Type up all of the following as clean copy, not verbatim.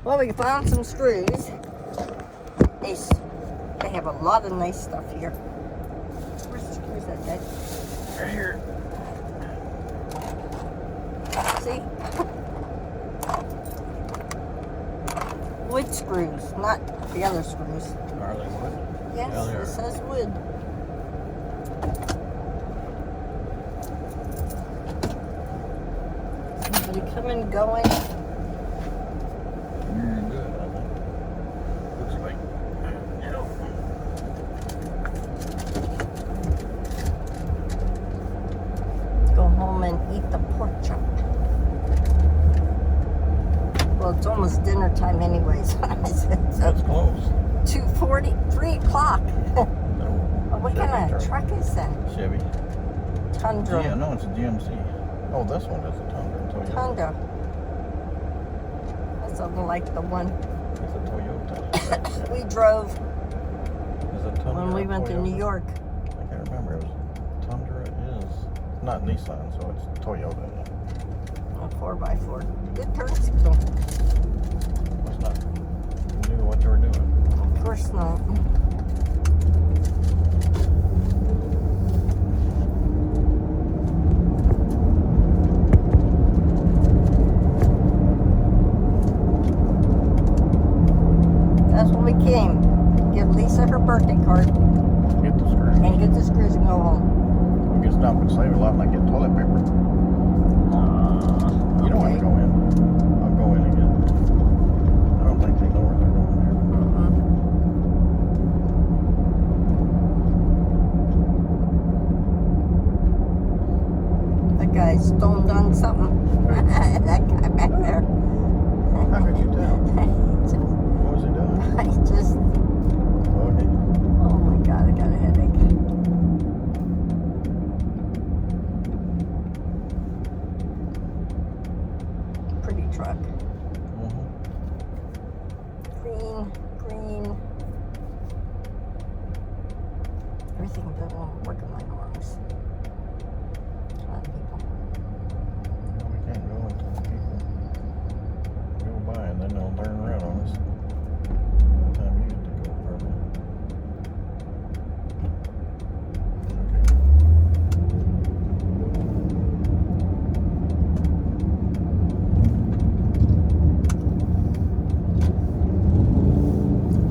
Well, we found some screws. They have a lot of nice stuff here. Where's the screws at, Dad? Right here. See? Wood screws, not the other screws. Are they wood? Yes, Yeah, they are. it says wood. Somebody coming, going. You're good, I think. Looks like. Go home and eat the pork chop. Well, it's almost dinner time anyways. That's close. 2:40, 3 o'clock. No. What kind of truck is that? Chevy. Tundra. Yeah, no, it's a GMC. Oh, this one is a Tundra. Toyota. Tundra. That's something like the one It's a Toyota. we drove Is it Tundra when we or went to Toyota? New York. I can't remember. It was Tundra. It is. It's not Nissan, so it's Toyota. A 4x4. Good turn signal. Must not knew what you were doing. Of course not. That's when we came. Give Lisa her birthday card Get the screws. and get the screws and go home. You can stop and save a lot and I get toilet paper. You don't want to go in. I'll go in again. I don't think they know where they're going there. That guy's stoned on something. That guy back there. How could you tell? What was he doing? I just, Okay. oh my God, I got a headache. Pretty truck. Green. Everything doesn't work in my arms. A lot of people. No, we can't go until people go by and then they'll turn around on us. By the time you get to go, probably.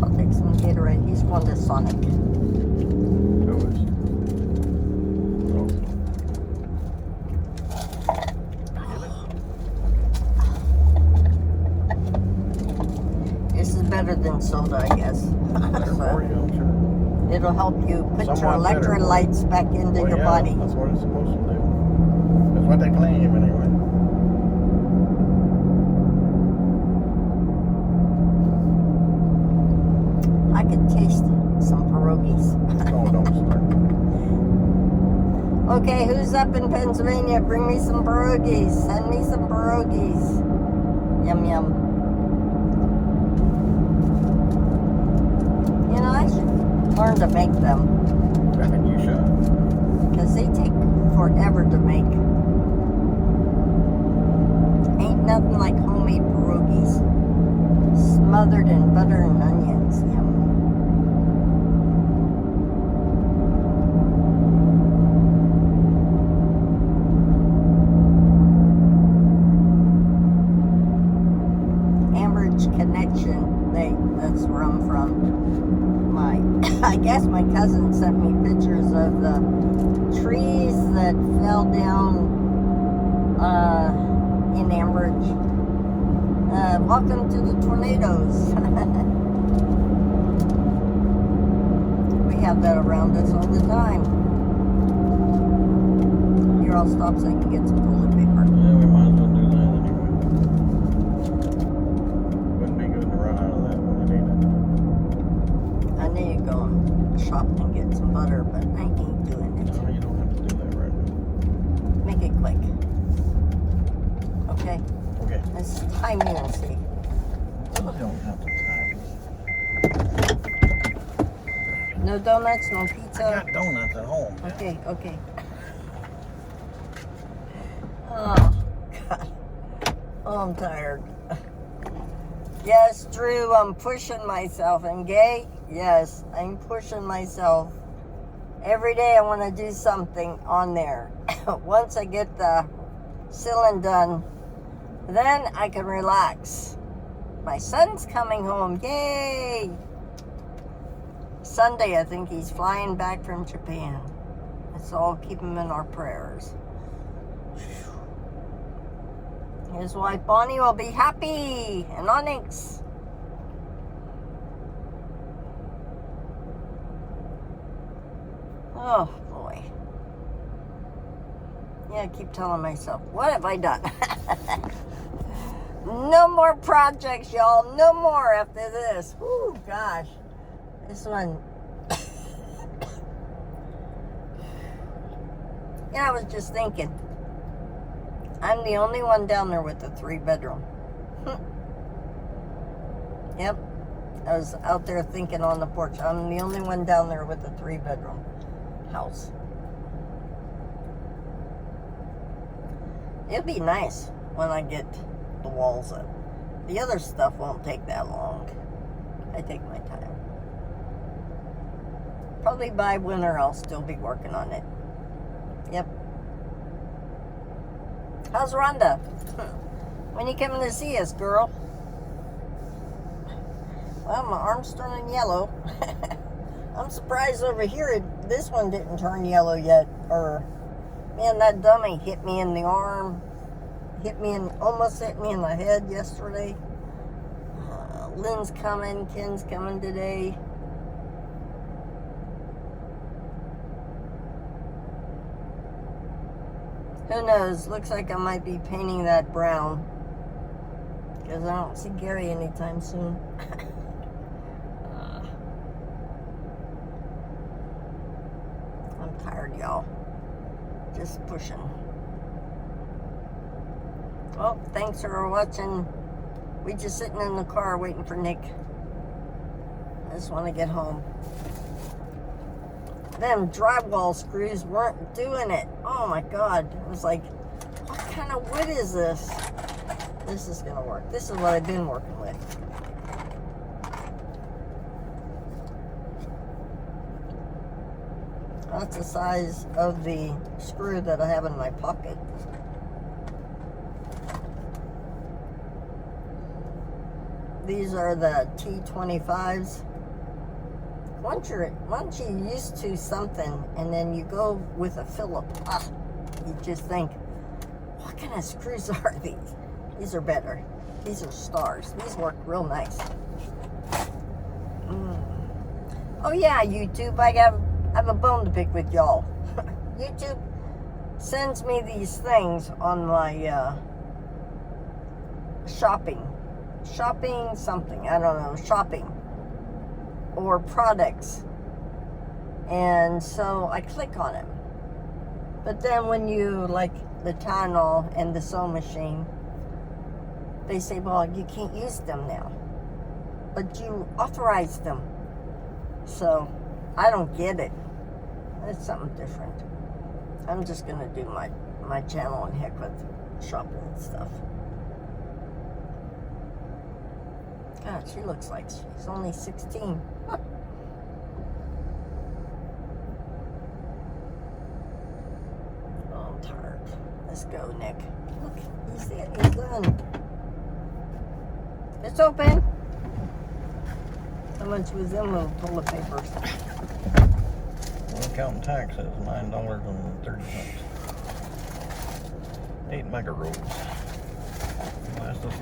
I'll take some Gatorade. He's going to Sonic. Who is? Oh. This is better than soda, I guess. Better for you, I'm sure. It'll help you put your Somewhat better for you. electrolytes back into Well, your yeah, body. That's what it's supposed to do. That's what they claim, anyway. I could taste some pierogies. Oh, don't start. Okay, who's up in Pennsylvania? Bring me some pierogies. Send me some pierogies. Yum, yum. You know, I should learn to make them. I think you should. Because they take forever to make. Ain't nothing like homemade pierogies. Smothered in butter and onions. Yum. Connection. That's where I'm from. I guess my cousin sent me pictures of the trees that fell down in Ambridge. Welcome to the tornadoes. We have that around us all the time. Here, I'll stop so I can get some toilet paper. Yeah, we might as well do that anyway. Wouldn't be good to run out of that when you need it. I need to go and shop and get some butter, but I ain't doing it. No, you don't have to do that right now. Make it quick. Okay, Okay. let's time you and see. You don't have to time. No donuts, no I pizza. got donuts at home. Okay. Oh, God. Oh, I'm tired. Yes, Drew, I'm pushing myself. And Gay, yes, I'm pushing myself. Every day I want to do something on there. Once I get the ceiling done, then I can relax. My son's coming home. Yay! Sunday, I think he's flying back from Japan. So I'll keep him in our prayers. His wife Bonnie will be happy. And Onyx. Oh boy. Yeah, I keep telling myself, what have I done? No more projects, y'all. No more after this. Ooh, gosh. This one. Yeah, I was just thinking. I'm the only one down there with a 3-bedroom. Yep. I was out there thinking on the porch. I'm the only one down there with a 3-bedroom house. It'll be nice when I get the walls up. The other stuff won't take that long. I take my time. Probably by winter I'll still be working on it. Yep. How's Rhonda? When you coming to see us, girl? Well, my arm's turning yellow. I'm surprised over here this one didn't turn yellow yet. Or, man, that dummy hit me in the arm. Almost hit me in the head yesterday. Lynn's coming. Ken's coming today. Who knows? Looks like I might be painting that brown. Because I don't see Gary anytime soon. I'm tired, y'all. Just pushing. Well, thanks for watching. We just sitting in the car waiting for Nick. I just want to get home. Them drywall screws weren't doing it. Oh my God. I was like, what kind of wood is this? This is going to work. This is what I've been working with. That's the size of the screw that I have in my pocket. These are the T25s. Once you're used to something and then you go with a Phillip, you just think, what kind of screws are these? These are better. These are stars. These work real nice. Oh yeah, YouTube, I have a bone to pick with y'all. YouTube sends me these things on my shopping something, I don't know, shopping or products, and so I click on them. But then when you like the Tylenol and the sewing machine, they say, well, you can't use them now, but you authorized them. So I don't get it. It's something different. I'm just gonna do my channel and heck with shopping and stuff. God, she looks like she's only 16. Huh. Oh, I'm tired. Let's go, Nick. Look, he's done. It's open. How much was in the toilet papers? Well, counting taxes, $9.30. 8 mega rolls.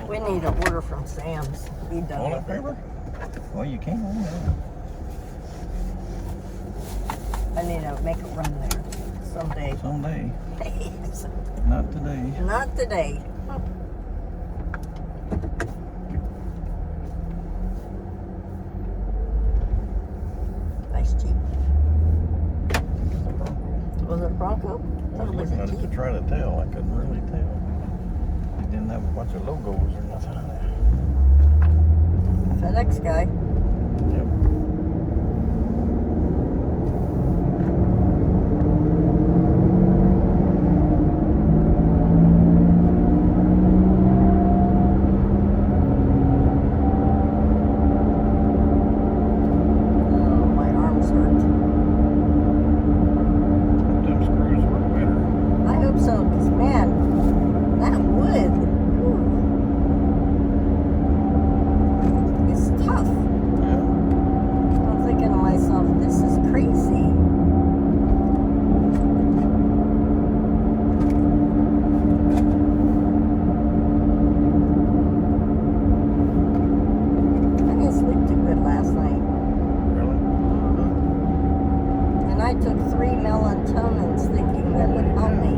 We need an order from Sam's. Be done. Toilet paper? Well, you can. I need to make a run there someday. Someday. Not today. Not today. Nice Jeep. Was it a Bronco? I was looking at it to try to tell. I couldn't really tell. It didn't have a bunch of logos or nothing on there. FedEx guy. Yep. I took 3 melatonins thinking that would help me.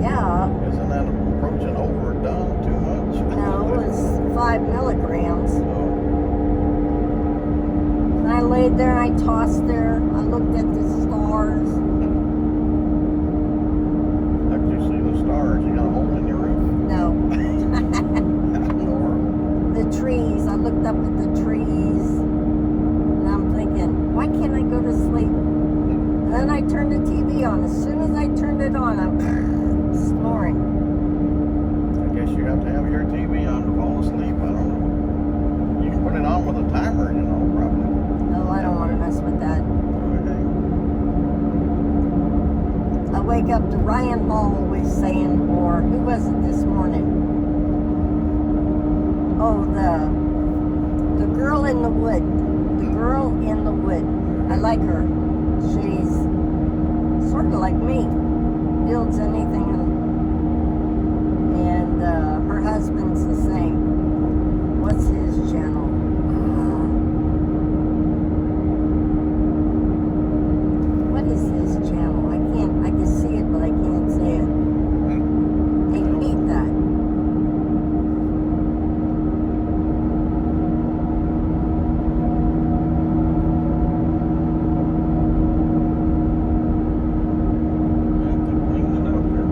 Yeah. Isn't that approaching overdone too much? No, it was 5 milligrams. Oh, And I laid there and I tossed there. I looked at the stars. how could you see the stars? You got a hole in your roof? No. Nor. The trees. I looked up at the trees. And I'm thinking, why can't I go to sleep? And then I turned the TV on. As soon as I turned it on, I'm snoring. I guess you have to have your TV on to fall asleep. I don't know. You can put it on with a timer, you know, probably. No, I don't want to mess with that. Okay. I wake up to Ryan Hall always saying, or who was it this morning? Oh, the girl in the wood. The girl in the wood. I like her. She's sort of like me. Builds anything, and her husband's the same. What's his channel? What is his channel? I can see it, but I can't say it. I hate that. Have to clean it up there.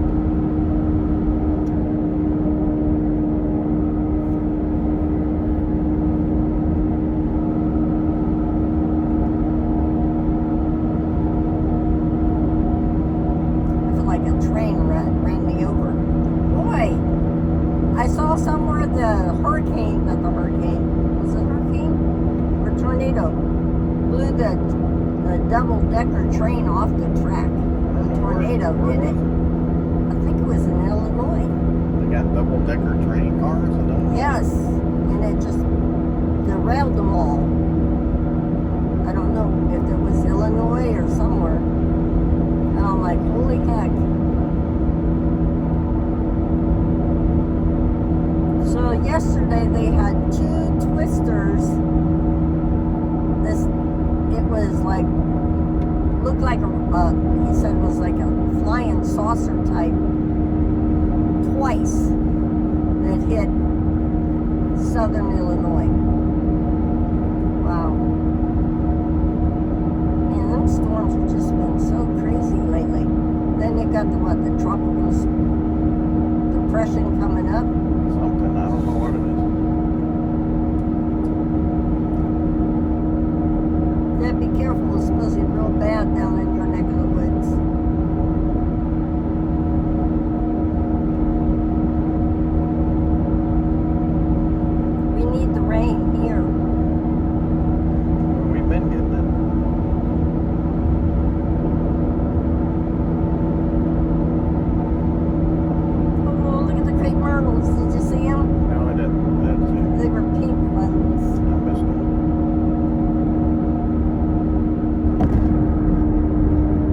I feel like a train ran me over. Boy, I saw somewhere the hurricane, not the hurricane, was it hurricane or tornado? Blew the double-decker train off the track. The tornado Where did it. was I think it was in Illinois. They got double-decker train cars and all. Yes, and it just derailed them all. I don't know if it was Illinois or somewhere. And I'm like, holy heck. So yesterday they had 2 twisters. It was like, looked like he said it was like a flying saucer type. Twice that hit southern Illinois. Wow. Man, them storms have just been so crazy lately. Then you got the tropical depression coming up. Something, I don't know what it is. Yeah, be careful. It's supposed to be real bad down in your neck of the woods. We need the rain here. We've been getting it. Oh, look at the crepe myrtles. Did you see them? No, I didn't. That's it. They were pink ones. I missed them.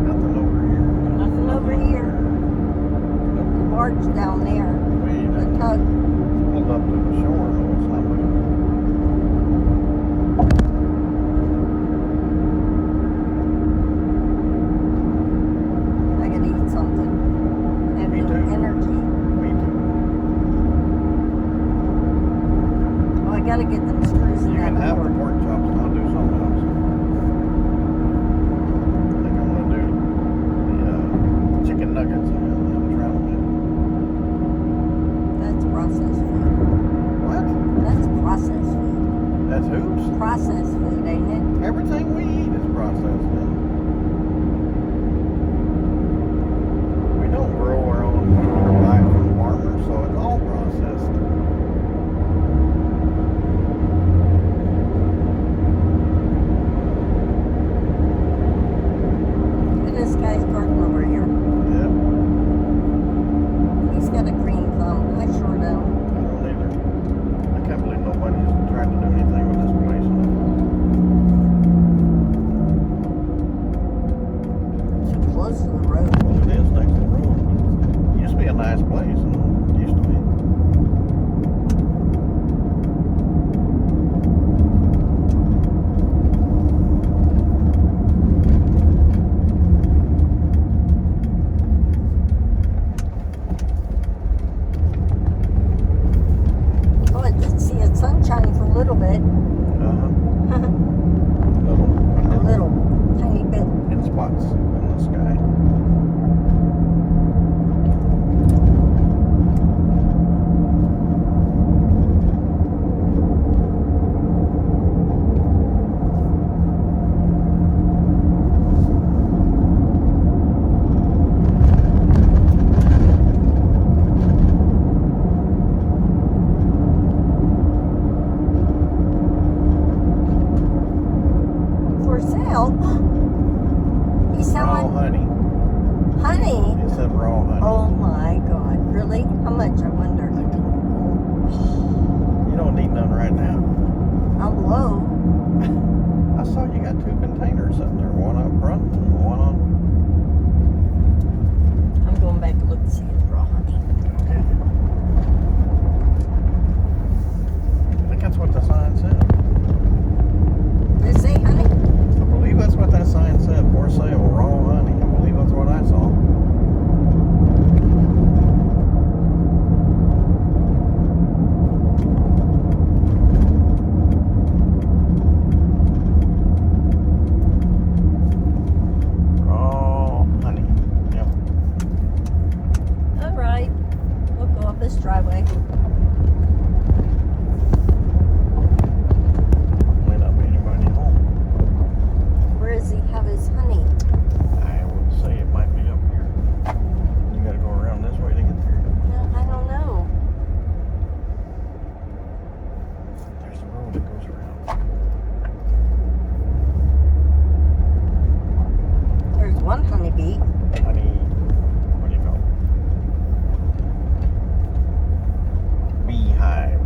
Nothing over here. Nothing over here. The barge down there. Way The down. tug. Pulled up to the shore. No, it's not moving. I gotta eat something. I have Me no too. energy. Me too. Oh, I gotta get them screws in You that can have the door. pork chops and I'll do something else. I think I'm gonna do the chicken nuggets. I'm trying to That's processed food. What? That's processed food. That's hoops? Processed food, ain't it? Everything we eat is processed now. We don't grow our own food or buy it from farmers, so it's all processed. Look at this guy's garden over here. Yeah, He's got a green thumb. I sure don't. I don't either. I can't believe nobody's trying to do anything with this place. A little tiny bit. In spots in the sky. For sale? He's Raw selling honey. honey. It said raw honey. Oh my God. Really? How much, I wonder? I don't know. You don't need none right now. I'm low. I saw you got 2 containers sitting there, one up front and one on. I'm going back to look and see his raw honey. Okay. I think that's what the sign said. Did it say honey? I believe that's what that sign said. For sale, raw honey. I believe that's what I saw. Raw honey. Yep. All right. We'll go up this driveway. May not be anybody home. Where does he have his honey? I would say it might be up here. You gotta go around this way to get there. No, I don't know. There's a road that goes around. There's one honeybee. Honey, what do you call it? Beehive.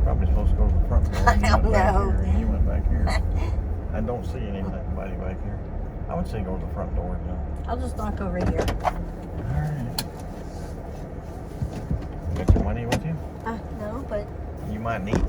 Probably supposed to go to the front door. I You don't went back know. here, and you went back here. I don't see anybody back here. I would say go to the front door now. I'll just knock over here. Alright. Got your money with you? No, but You might need some.